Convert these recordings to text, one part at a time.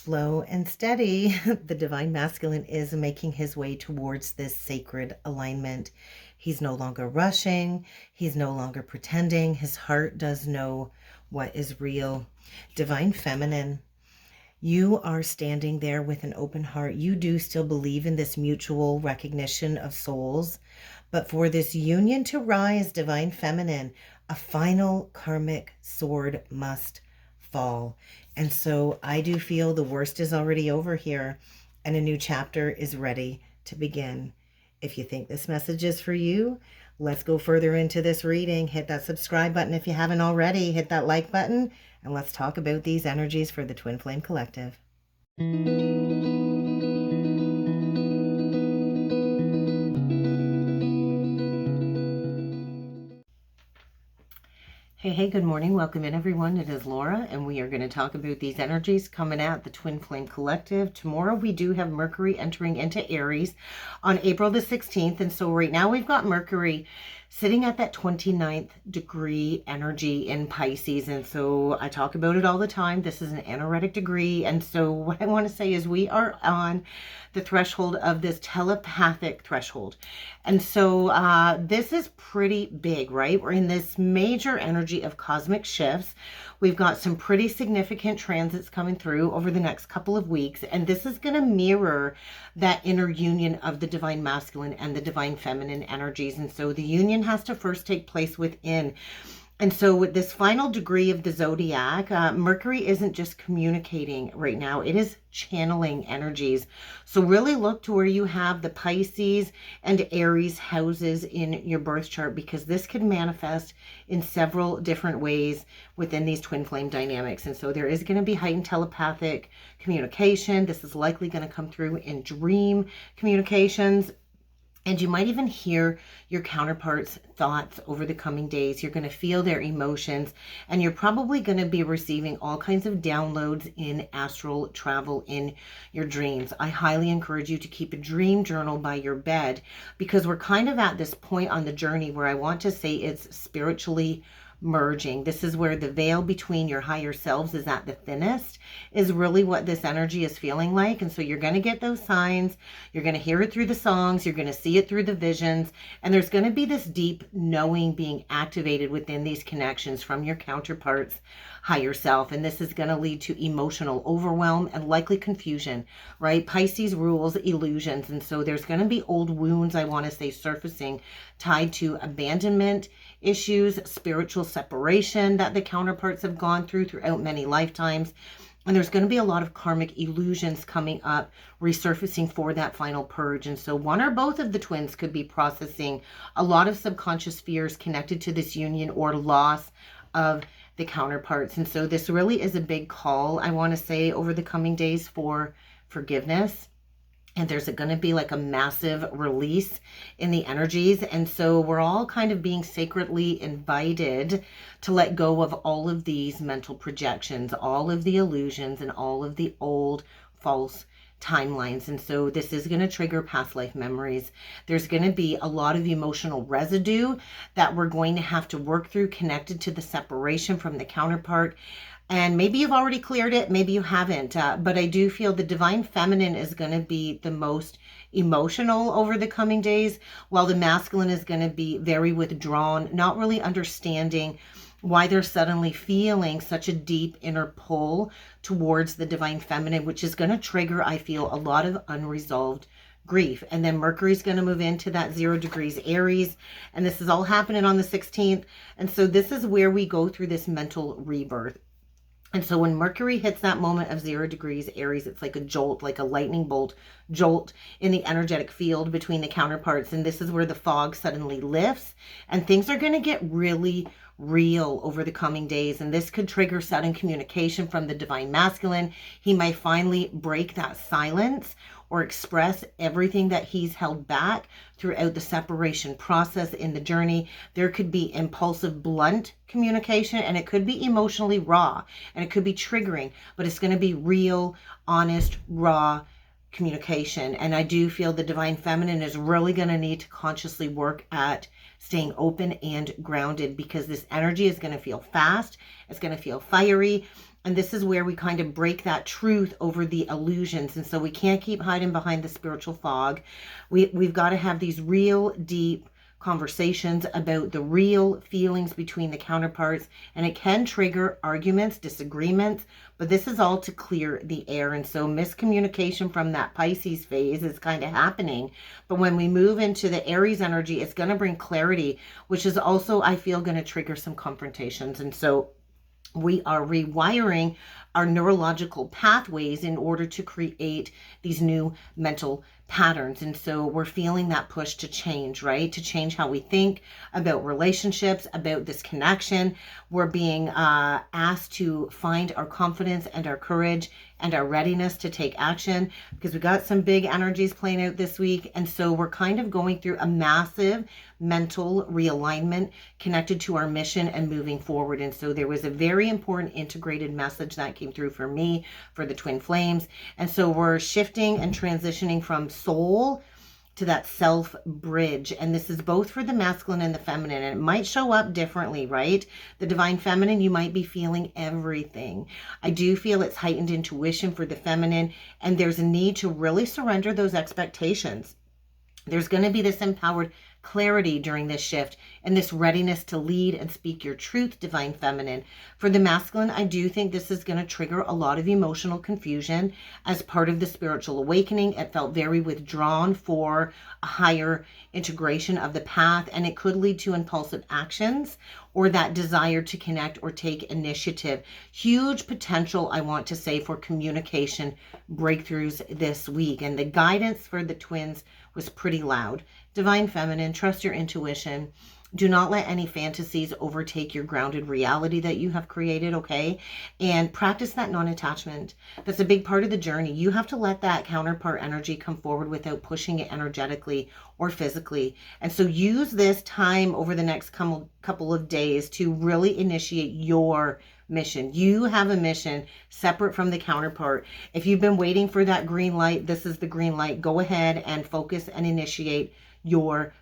slow and steady, the divine masculine is making his way towards this sacred alignment. He's no longer rushing. He's no longer pretending. His heart does know what is real. Divine feminine, you are standing there with an open heart. You do still believe in this mutual recognition of souls. But for this union to rise, divine feminine, a final karmic sword must fall. And so I do feel the worst is already over here and a new chapter is ready to begin. If you think this message is for you, let's go further into this reading. Hit that subscribe button if you haven't already. Hit that like button, and let's talk about these energies for the Twin Flame Collective. Hey, good morning. Welcome in, everyone. It is Laura, and we are going to talk about these energies coming at the Twin Flame Collective. Tomorrow, we do have Mercury entering into Aries on April the 16th. And so right now, we've got Mercury sitting at that 29th degree energy in Pisces. And so I talk about it all the time. This is an anaretic degree. And so what I want to say is we are on the threshold of this telepathic threshold. And so this is pretty big, right? We're in this major energy of cosmic shifts. We've got some pretty significant transits coming through over the next couple of weeks. And this is going to mirror that inner union of the divine masculine and the divine feminine energies. And so the union has to first take place within. And so with this final degree of the zodiac, Mercury isn't just communicating right now, it is channeling energies. So really look to where you have the Pisces and Aries houses in your birth chart, because this could manifest in several different ways within these twin flame dynamics. And so there is going to be heightened telepathic communication. This is likely going to come through in dream communications. And you might even hear your counterparts' thoughts over the coming days. You're going to feel their emotions, and you're probably going to be receiving all kinds of downloads in astral travel in your dreams. I highly encourage you to keep a dream journal by your bed, because we're kind of at this point on the journey where I want to say it's spiritually merging. This is where the veil between your higher selves is at the thinnest, is really what this energy is feeling like. And so you're going to get those signs, you're going to hear it through the songs, you're going to see it through the visions, and there's going to be this deep knowing being activated within these connections from your counterparts' higher self. And this is going to lead to emotional overwhelm and likely confusion, right? Pisces rules illusions. And so there's going to be old wounds, I want to say, surfacing, tied to abandonment issues, spiritual separation that the counterparts have gone throughout many lifetimes. And there's going to be a lot of karmic illusions coming up, resurfacing for that final purge. And so one or both of the twins could be processing a lot of subconscious fears connected to this union or loss of the counterparts. And so this really is a big call, I want to say, over the coming days for forgiveness. And there's going to be like a massive release in the energies. And so we're all kind of being sacredly invited to let go of all of these mental projections, all of the illusions, and all of the old false timelines. And so this is going to trigger past life memories. There's going to be a lot of emotional residue that we're going to have to work through, connected to the separation from the counterpart. And maybe you've already cleared it, maybe you haven't, but I do feel the divine feminine is going to be the most emotional over the coming days, while the masculine is going to be very withdrawn, not really understanding why they're suddenly feeling such a deep inner pull towards the divine feminine, which is going to trigger, I feel, a lot of unresolved grief. And then Mercury's going to move into that 0 degrees Aries, and this is all happening on the 16th. And so this is where we go through this mental rebirth. And so when Mercury hits that moment of 0 degrees Aries, it's like a jolt, like a lightning bolt jolt in the energetic field between the counterparts. And this is where the fog suddenly lifts, and things are going to get really real over the coming days. And this could trigger sudden communication from the divine masculine. He might finally break that silence or express everything that he's held back throughout the separation process in the journey. There could be impulsive, blunt communication, and it could be emotionally raw, and it could be triggering, but it's going to be real, honest, raw communication. And I do feel the divine feminine is really going to need to consciously work at staying open and grounded, because this energy is going to feel fast, it's going to feel fiery, And this is where we kind of break that truth over the illusions. And so we can't keep hiding behind the spiritual fog. We've got to have these real deep conversations about the real feelings between the counterparts. And it can trigger arguments, disagreements, but this is all to clear the air. And so miscommunication from that Pisces phase is kind of happening. But when we move into the Aries energy, it's going to bring clarity, which is also, I feel, going to trigger some confrontations. And so we are rewiring our neurological pathways in order to create these new mental patterns. And so we're feeling that push to change, right? To change how we think about relationships, about this connection. We're being asked to find our confidence and our courage and our readiness to take action, because we got some big energies playing out this week. And so we're kind of going through a massive mental realignment connected to our mission and moving forward. And so there was a very important integrated message that came through for me, for the twin flames. And so we're shifting and transitioning from soul to that self bridge. And this is both for the masculine and the feminine. And it might show up differently, right? The divine feminine, you might be feeling everything. I do feel it's heightened intuition for the feminine. And there's a need to really surrender those expectations. There's going to be this empowered clarity during this shift and this readiness to lead and speak your truth, divine feminine. For the masculine, I do think this is going to trigger a lot of emotional confusion as part of the spiritual awakening. It felt very withdrawn for a higher integration of the path, and it could lead to impulsive actions or that desire to connect or take initiative. Huge potential, I want to say, for communication breakthroughs this week. And the guidance for the twins was pretty loud. Divine feminine, trust your intuition. Do not let any fantasies overtake your grounded reality that you have created, okay? And practice that non-attachment. That's a big part of the journey. You have to let that counterpart energy come forward without pushing it energetically or physically. And so use this time over the next couple of days to really initiate your mission. You have a mission separate from the counterpart. If you've been waiting for that green light, this is the green light. Go ahead and focus on and initiate your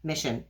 mission.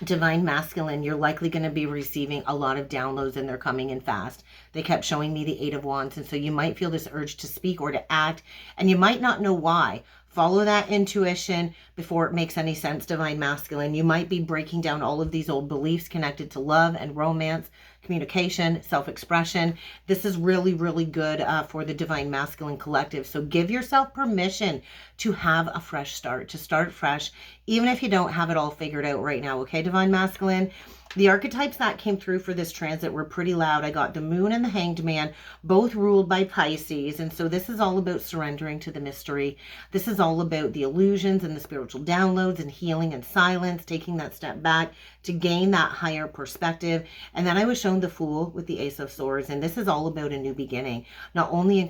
Divine masculine, you're likely going to be receiving a lot of downloads, and they're coming in fast. They kept showing me the 8 of Wands, and so you might feel this urge to speak or to act, and you might not know why. Follow that intuition before it makes any sense, divine masculine. You might be breaking down all of these old beliefs connected to love and romance, communication, self-expression. This is really, really good for the divine masculine collective. So give yourself permission to have a fresh start, to start fresh, even if you don't have it all figured out right now. Okay, divine masculine? The archetypes that came through for this transit were pretty loud. I got the Moon and the Hanged Man, both ruled by Pisces. And so this is all about surrendering to the mystery. This is all about the illusions and the spiritual downloads and healing and silence, taking that step back to gain that higher perspective. And then I was shown the Fool with the Ace of Swords. And this is all about a new beginning, not only in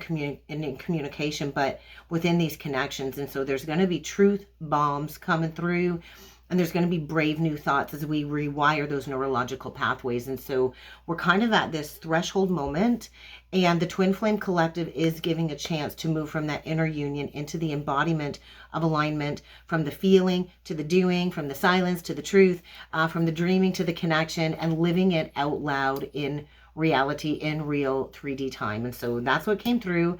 communication, but within these connections. And so there's going to be truth bombs coming through. And there's going to be brave new thoughts as we rewire those neurological pathways. And so we're kind of at this threshold moment. And the Twin Flame Collective is giving a chance to move from that inner union into the embodiment of alignment, from the feeling to the doing, from the silence to the truth, from the dreaming to the connection, and living it out loud in reality, in real 3D time. And so that's what came through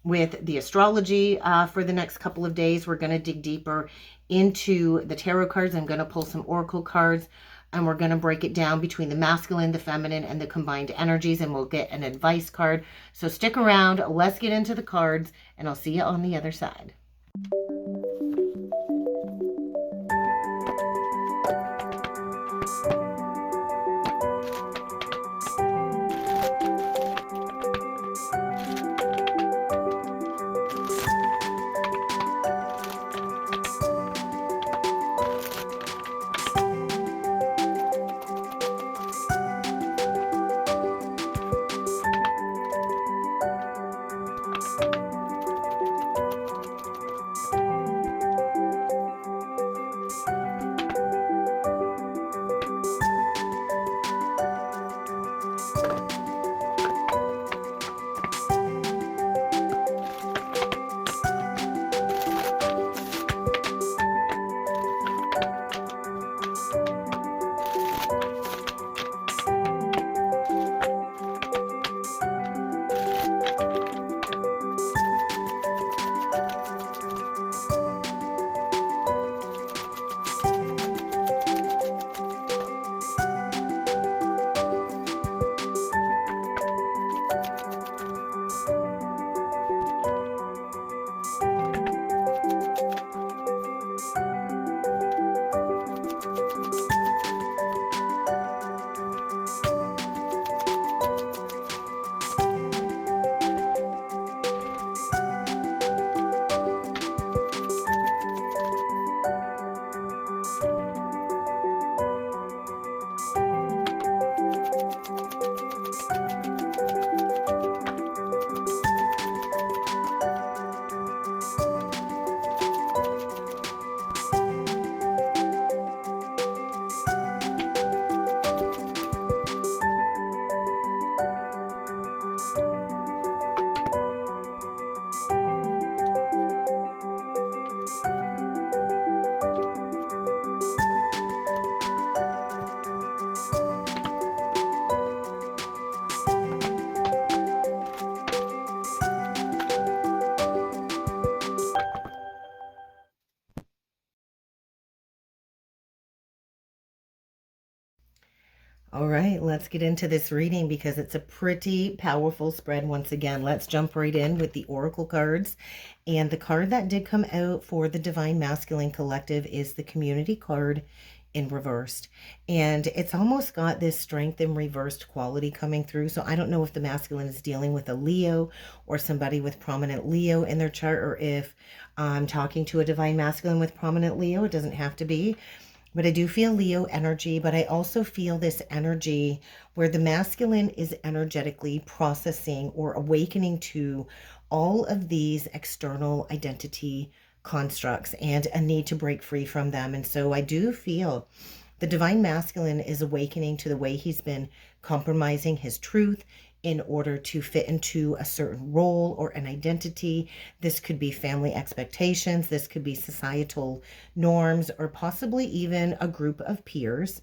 with the astrology for the next couple of days. We're going to dig deeper into the tarot cards. I'm going to pull some oracle cards, and we're going to break it down between the masculine, the feminine, and the combined energies, and we'll get an advice card. So stick around. Let's get into the cards, and I'll see you on the other side. All right, let's get into this reading because it's a pretty powerful spread once again. Let's jump right in with the Oracle cards. And the card that did come out for the Divine Masculine Collective is the Community card in reversed. And it's almost got this strength in reversed quality coming through. So I don't know if the masculine is dealing with a Leo or somebody with prominent Leo in their chart, or if I'm talking to a Divine Masculine with prominent Leo. It doesn't have to be. But I do feel Leo energy, but I also feel this energy where the masculine is energetically processing or awakening to all of these external identity constructs and a need to break free from them. And so I do feel the divine masculine is awakening to the way he's been compromising his truth in order to fit into a certain role or an identity. This could be family expectations, this could be societal norms, or possibly even a group of peers.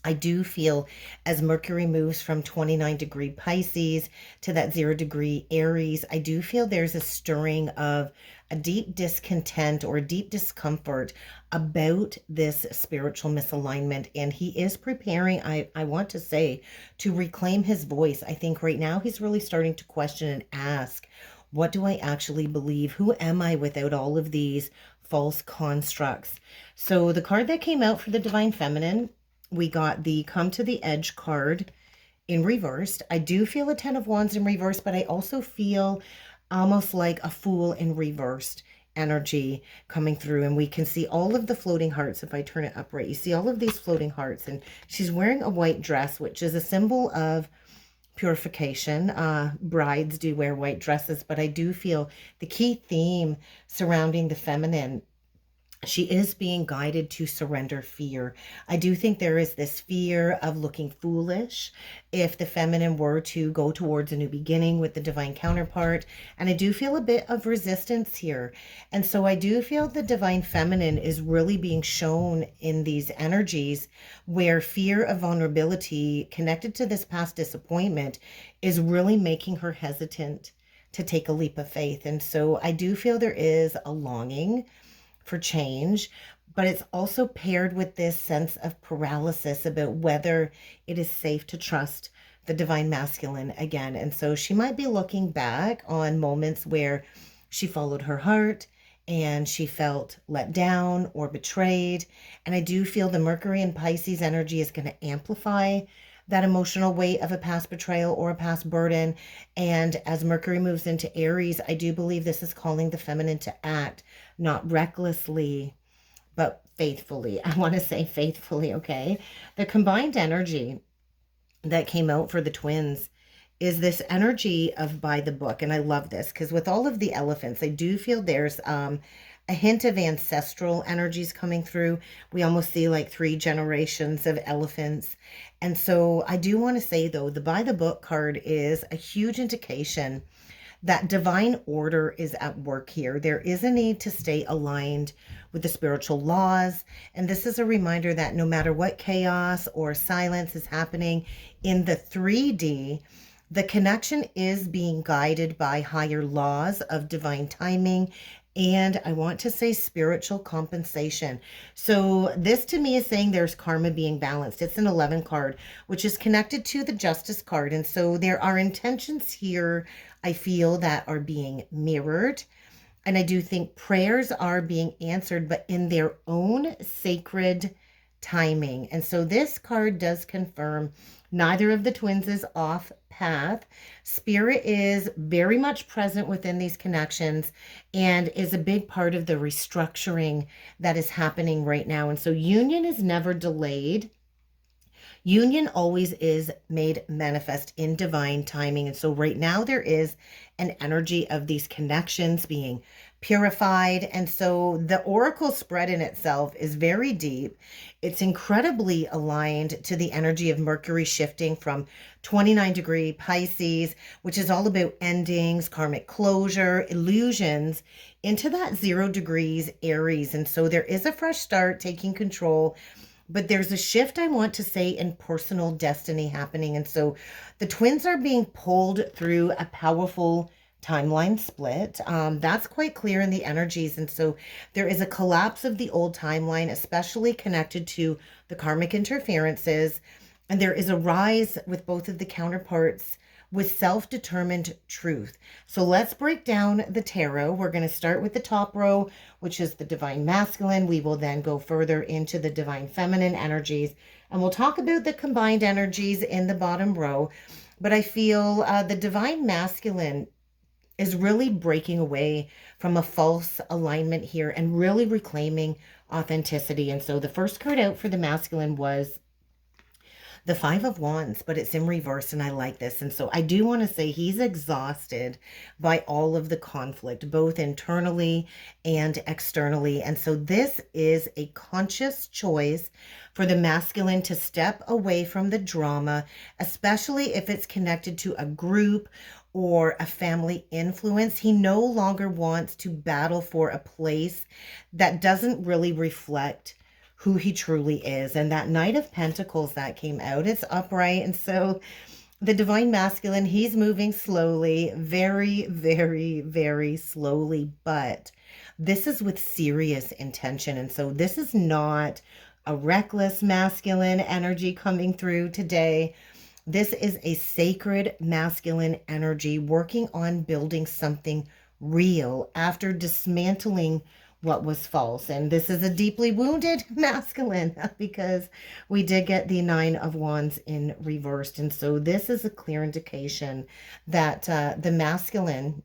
I do feel as Mercury moves from 29-degree Pisces to that 0-degree Aries, I do feel there's a stirring of a deep discontent or deep discomfort about this spiritual misalignment. And he is preparing, I want to say, to reclaim his voice. I think right now he's really starting to question and ask, what do I actually believe? Who am I without all of these false constructs? So the card that came out for the Divine Feminine, we got the Come to the Edge card in reversed. I do feel a 10 of Wands in reverse, but I also feel almost like a Fool in reversed energy coming through. And we can see all of the floating hearts. If I turn it upright, you see all of these floating hearts. And she's wearing a white dress, which is a symbol of purification. Brides do wear white dresses, but I do feel the key theme surrounding the feminine, she is being guided to surrender fear. I do think there is this fear of looking foolish if the feminine were to go towards a new beginning with the divine counterpart. And I do feel a bit of resistance here. And so I do feel the divine feminine is really being shown in these energies where fear of vulnerability connected to this past disappointment is really making her hesitant to take a leap of faith. And so I do feel there is a longing for change, but it's also paired with this sense of paralysis about whether it is safe to trust the divine masculine again. And so she might be looking back on moments where she followed her heart and she felt let down or betrayed. And I do feel the Mercury and Pisces energy is going to amplify that emotional weight of a past betrayal or a past burden. And as Mercury moves into Aries, I do believe this is calling the feminine to act, not recklessly, but faithfully. I want to say faithfully, okay? The combined energy that came out for the twins is this energy of by the book. And I love this because with all of the elephants, I do feel there's a hint of ancestral energies coming through. We almost see like 3 generations of elephants. And so I do want to say, though, the by the book card is a huge indication that divine order is at work here. There is a need to stay aligned with the spiritual laws. And this is a reminder that no matter what chaos or silence is happening in the 3D, the connection is being guided by higher laws of divine timing, and I want to say spiritual compensation. So this to me is saying there's karma being balanced. It's an 11 card, which is connected to the Justice card. And so there are intentions here, I feel, that are being mirrored. And I do think prayers are being answered, but in their own sacred timing. And so this card does confirm neither of the twins is off path. Spirit is very much present within these connections and is a big part of the restructuring that is happening right now. And so union is never delayed. Union always is made manifest in divine timing. And so right now there is an energy of these connections being purified. And so the oracle spread in itself is very deep. It's incredibly aligned to the energy of Mercury shifting from 29-degree Pisces, which is all about endings, karmic closure, illusions, into that 0 degrees Aries. And so there is a fresh start, taking control, but there's a shift, I want to say, in personal destiny happening. And so the twins are being pulled through a powerful timeline split. That's quite clear in the energies. And so there is a collapse of the old timeline, especially connected to the karmic interferences. And there is a rise with both of the counterparts with self-determined truth. So let's break down the tarot. We're going to start with the top row, which is the divine masculine. We will then go further into the divine feminine energies, and we'll talk about the combined energies in the bottom row. But I feel the divine masculine is really breaking away from a false alignment here and really reclaiming authenticity. And so the first card out for the masculine was the Five of Wands, but it's in reverse, and I like this. And so I do want to say he's exhausted by all of the conflict, both internally and externally. And so this is a conscious choice for the masculine to step away from the drama, especially if it's connected to a group or a family influence. He no longer wants to battle for a place that doesn't really reflect who he truly is. And that Knight of Pentacles that came out, it's upright. And so the divine masculine, he's moving slowly, very, very, very slowly, but this is with serious intention. And so this is not a reckless masculine energy coming through today. This is a sacred masculine energy working on building something real after dismantling what was false. And this is a deeply wounded masculine because we did get the Nine of Wands in reversed. And so this is a clear indication that the masculine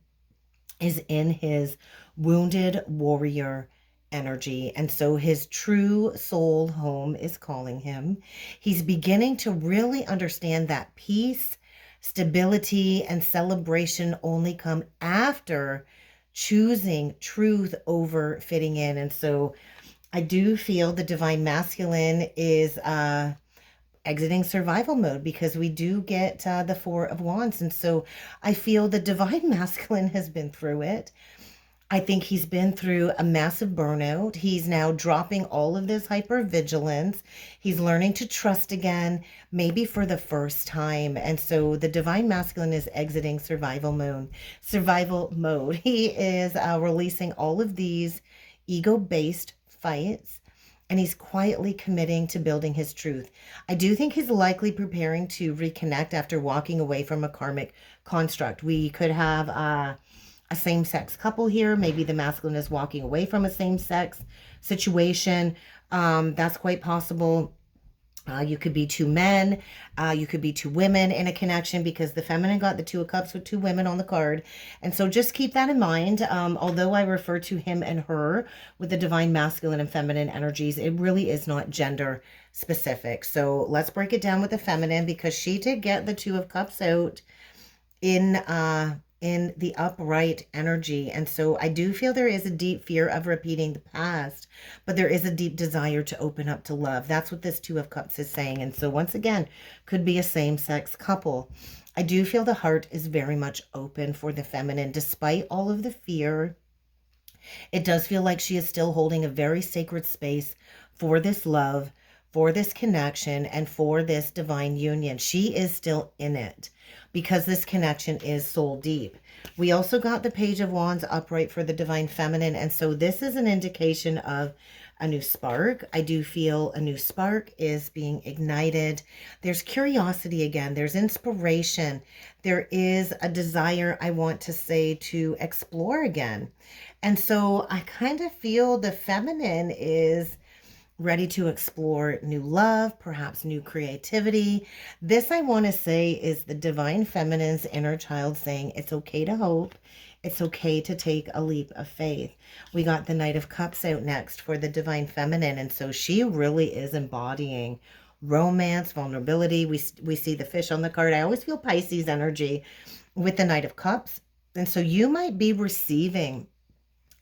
is in his wounded warrior energy. And so his true soul home is calling him. He's beginning to really understand that peace, stability, and celebration only come after choosing truth over fitting in. And so I do feel the divine masculine is exiting survival mode because we do get the Four of Wands. And so I feel the divine masculine has been through it. I think he's been through a massive burnout. He's now dropping all of this hypervigilance. He's learning to trust again, maybe for the first time. And so the divine masculine is exiting survival mode. He is releasing all of these ego-based fights, and he's quietly committing to building his truth. I do think he's likely preparing to reconnect after walking away from a karmic construct. We could have a same-sex couple here. Maybe the masculine is walking away from a same-sex situation. That's quite possible. You could be two men. You could be two women in a connection because the feminine got the Two of Cups with two women on the card. And so just keep that in mind. Although I refer to him and her with the divine masculine and feminine energies, it really is not gender specific. So let's break it down with the feminine because she did get the Two of Cups out in the upright energy. And so I do feel there is a deep fear of repeating the past, but there is a deep desire to open up to love. That's what this Two of Cups is saying. And so once again, could be a same-sex couple. I do feel the heart is very much open for the feminine, despite all of the fear. It does feel like she is still holding a very sacred space for this love, for this connection, and for this divine union. She is still in it because this connection is soul deep. We also got the Page of Wands upright for the divine feminine. And so this is an indication of a new spark. I do feel a new spark is being ignited. There's curiosity again. There's inspiration. There is a desire, I want to say, to explore again. And so I kind of feel the feminine is ready to explore new love, perhaps new creativity. This, I want to say, is the divine feminine's inner child saying it's okay to hope. It's okay to take a leap of faith. We got the Knight of Cups out next for the divine feminine. And so she really is embodying romance, vulnerability. We see the fish on the card. I always feel Pisces energy with the Knight of Cups. And so you might be receiving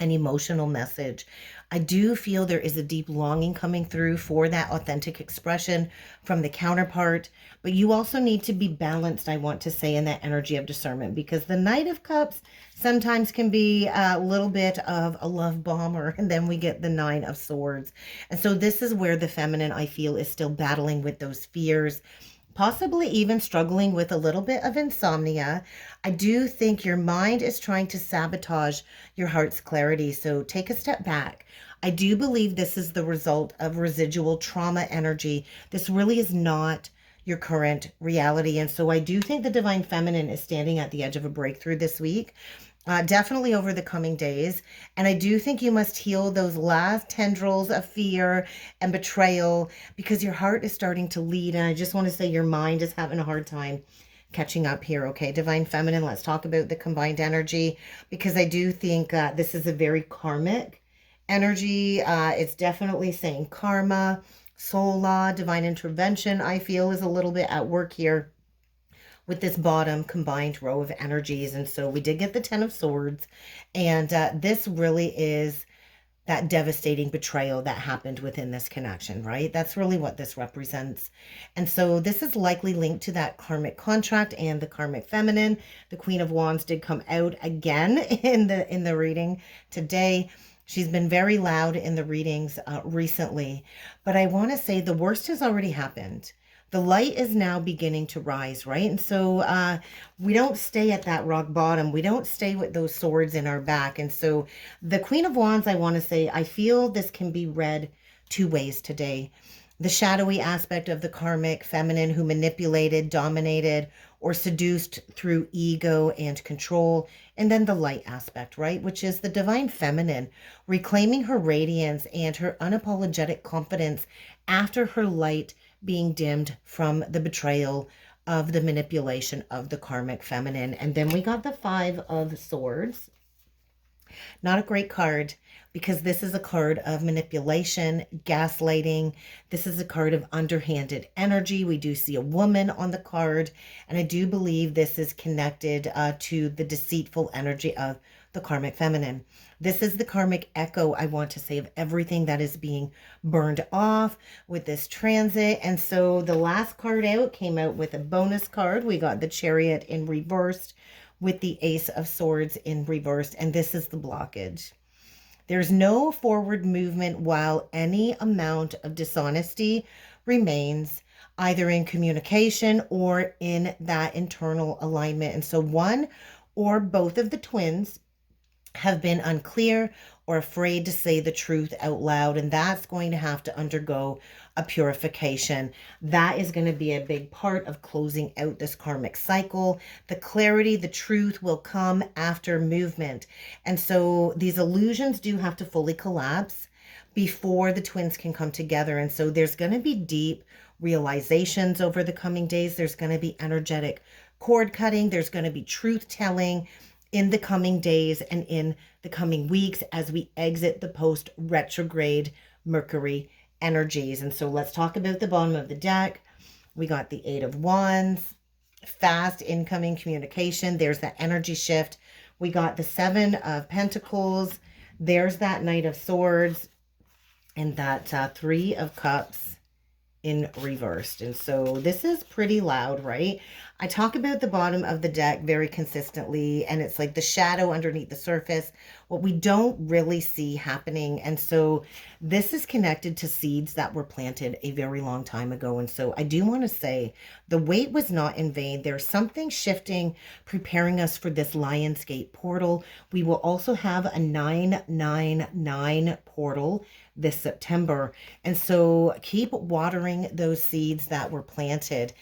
an emotional message. I do feel there is a deep longing coming through for that authentic expression from the counterpart, but you also need to be balanced, I want to say, in that energy of discernment, because the Knight of Cups sometimes can be a little bit of a love bomber, and then we get the Nine of Swords. And so this is where the feminine, I feel, is still battling with those fears, possibly even struggling with a little bit of insomnia. I do think your mind is trying to sabotage your heart's clarity. So take a step back. I do believe this is the result of residual trauma energy. This really is not your current reality. And so I do think the divine feminine is standing at the edge of a breakthrough this week. Definitely over the coming days. And I do think you must heal those last tendrils of fear and betrayal, because your heart is starting to lead. And I just want to say your mind is having a hard time catching up here. Okay, divine feminine, let's talk about the combined energy, because I do think this is a very karmic energy. It's definitely saying karma, soul law, divine intervention, I feel is a little bit at work here with this bottom combined row of energies. And so we did get the 10 of Swords, and this really is that devastating betrayal that happened within this connection, right? That's really what this represents. And so this is likely linked to that karmic contract and the karmic feminine. The Queen of Wands did come out again in the reading today. She's been very loud in the readings recently, but I want to say the worst has already happened. The light is now beginning to rise, right? And so we don't stay at that rock bottom. We don't stay with those swords in our back. And so the Queen of Wands, I want to say, I feel this can be read two ways today. The shadowy aspect of the karmic feminine who manipulated, dominated, or seduced through ego and control. And then the light aspect, right? Which is the divine feminine reclaiming her radiance and her unapologetic confidence after her light being dimmed from the betrayal of the manipulation of the karmic feminine. And then we got the 5 of Swords. Not a great card, because this is a card of manipulation, gaslighting. This is a card of underhanded energy. We do see a woman on the card, and I do believe this is connected to the deceitful energy of the karmic feminine. This is the karmic echo, I want to say, of everything that is being burned off with this transit. And so the last card out came out with a bonus card. We got the Chariot in reversed with the Ace of Swords in reversed, and this is the blockage. There's no forward movement while any amount of dishonesty remains, either in communication or in that internal alignment. And so one or both of the twins have been unclear or afraid to say the truth out loud, and that's going to have to undergo a purification. That is going to be a big part of closing out this karmic cycle. The clarity, the truth will come after movement. And so these illusions do have to fully collapse before the twins can come together. And so there's going to be deep realizations over the coming days. There's going to be energetic cord cutting. There's going to be truth telling in the coming days and in the coming weeks as we exit the post-retrograde Mercury energies. And so let's talk about the bottom of the deck. We got the 8 of Wands, fast incoming communication. There's that energy shift. We got the 7 of Pentacles. There's that Knight of Swords, and that 3 of Cups in reversed. And so this is pretty loud, right? I talk about the bottom of the deck very consistently, and it's like the shadow underneath the surface, what we don't really see happening. And so this is connected to seeds that were planted a very long time ago. And so I do want to say the wait was not in vain. There's something shifting, preparing us for this Lionsgate portal. We will also have a 999 portal this September. And so keep watering those seeds that were planted.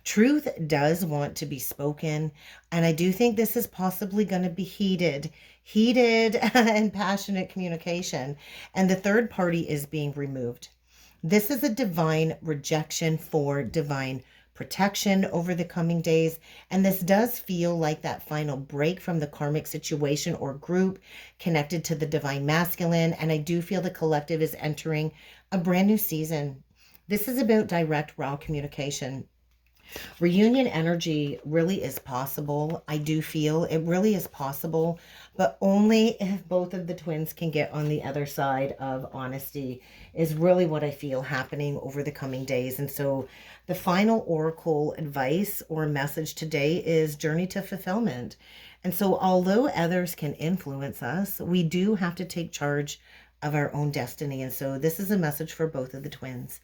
Truth does want to be spoken, and I do think this is possibly going to be heated and passionate communication, and the third party is being removed. This is a divine rejection for divine protection over the coming days, and this does feel like that final break from the karmic situation or group connected to the divine masculine, and I do feel the collective is entering a brand new season. This is about direct, raw communication. Reunion energy really is possible. I do feel it really is possible, but only if both of the twins can get on the other side of honesty is really what I feel happening over the coming days. And so the final oracle advice or message today is journey to fulfillment. And so although others can influence us, we do have to take charge of our own destiny. And so this is a message for both of the twins.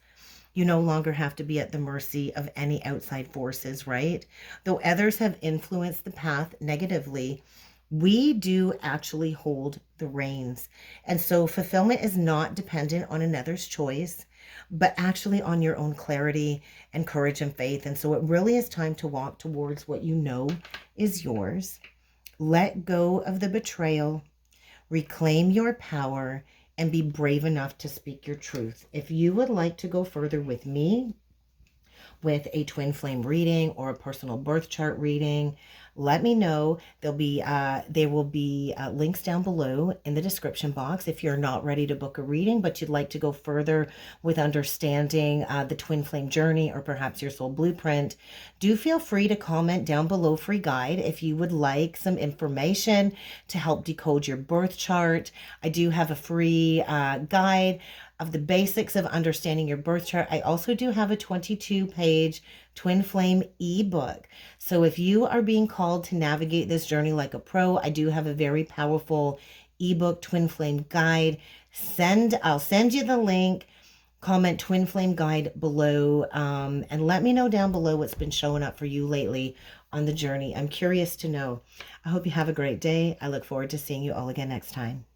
You no longer have to be at the mercy of any outside forces, right? Though others have influenced the path negatively, we do actually hold the reins. And so fulfillment is not dependent on another's choice. but actually on your own clarity and courage and faith. And so it really is time to walk towards what you know is yours. Let go of the betrayal, reclaim your power, and be brave enough to speak your truth. If you would like to go further with me, with a twin flame reading or a personal birth chart reading, let me know. There will be links down below in the description box if you're not ready to book a reading, but you'd like to go further with understanding the twin flame journey or perhaps your soul blueprint. Do feel free to comment down below, free guide, if you would like some information to help decode your birth chart. I do have a free guide of the basics of understanding your birth chart. I also do have a 22-page twin flame ebook. So if you are being called to navigate this journey like a pro, I do have a very powerful ebook twin flame guide. I'll send you the link. Comment twin flame guide below, and let me know down below what's been showing up for you lately on the journey. I'm curious to know. I hope you have a great day. I look forward to seeing you all again next time.